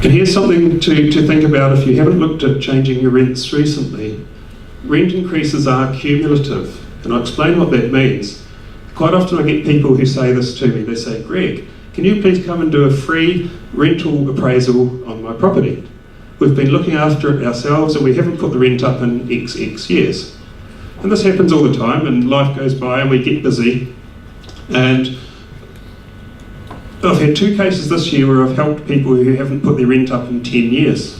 And here's something to think about if you haven't looked at changing your rents recently. Rent increases are cumulative, and I'll explain what that means. Quite often I get people who say this to me. They say, Greg, can you please come and do a free rental appraisal on my property? We've been looking after it ourselves and we haven't put the rent up in XX years. And this happens all the time, and life goes by and we get busy. And I've had 2 cases this year where I've helped people who haven't put their rent up in 10 years.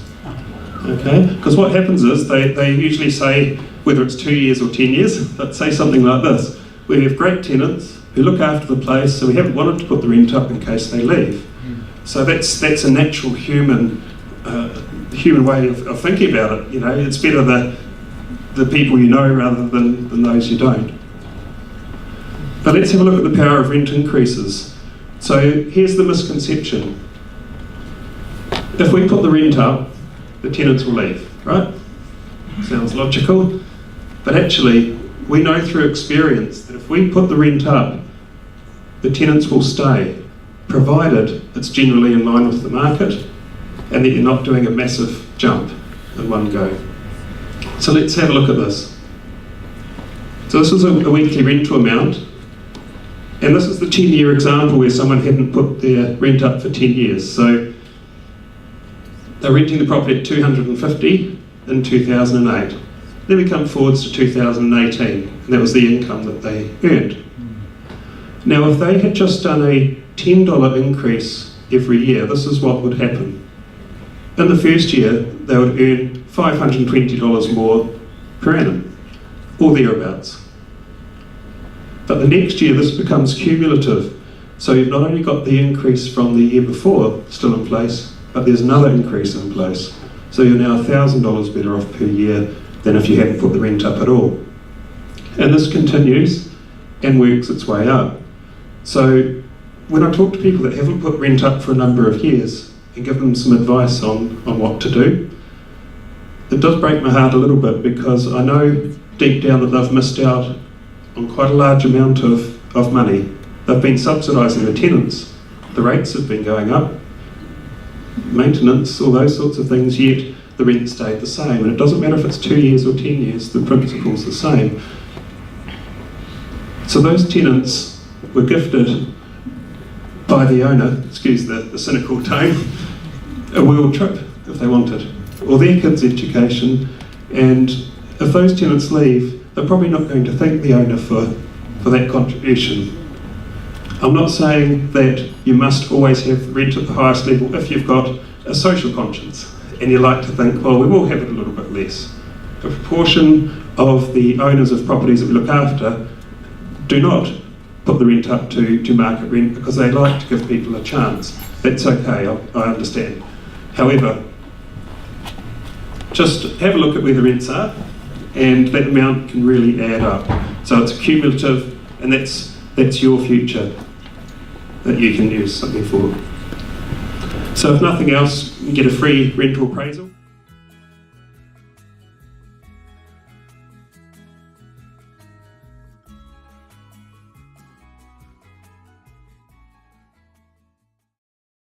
Okay? Because what happens is they usually say, whether it's 2 years or 10 years, let's say something like this. We have great tenants who look after the place, so we haven't wanted to put the rent up in case they leave. So that's a natural human way of thinking about it. You know, it's better the people you know rather than those you don't. But let's have a look at the power of rent increases. So here's the misconception. If we put the rent up, the tenants will leave, right? Sounds logical. But actually, we know through experience that if we put the rent up, the tenants will stay, provided it's generally in line with the market and that you're not doing a massive jump in one go. So let's have a look at this. So this is a weekly rental amount, and this is the 10-year example where someone hadn't put their rent up for 10 years. So they're renting the property at $250 in 2008. Then we come forwards to 2018, and that was the income that they earned. Now, if they had just done a $10 increase every year, this is what would happen. In the first year, they would earn $520 more per annum, or thereabouts. But the next year, this becomes cumulative. So you've not only got the increase from the year before still in place, but there's another increase in place. So you're now $1,000 better off per year than if you hadn't put the rent up at all. And this continues and works its way up. So when I talk to people that haven't put rent up for a number of years and give them some advice on what to do, it does break my heart a little bit, because I know deep down that they've missed out on quite a large amount of money. They've been subsidising the tenants. The rates have been going up, maintenance, all those sorts of things, yet the rent stayed the same. And it doesn't matter if it's 2 years or 10 years, the principle's the same. So those tenants were gifted by the owner, excuse the cynical tone, a world trip if they wanted, or their kids' education. And if those tenants leave, they're probably not going to thank the owner for that contribution. I'm not saying that you must always have rent at the highest level if you've got a social conscience and you like to think, well, we will have it a little bit less. A proportion of the owners of properties that we look after do not put the rent up to market rent because they like to give people a chance. That's okay, I understand. However, just have a look at where the rents are, and that amount can really add up. So it's cumulative, and that's your future that you can use something for. So if nothing else, you can get a free rental appraisal.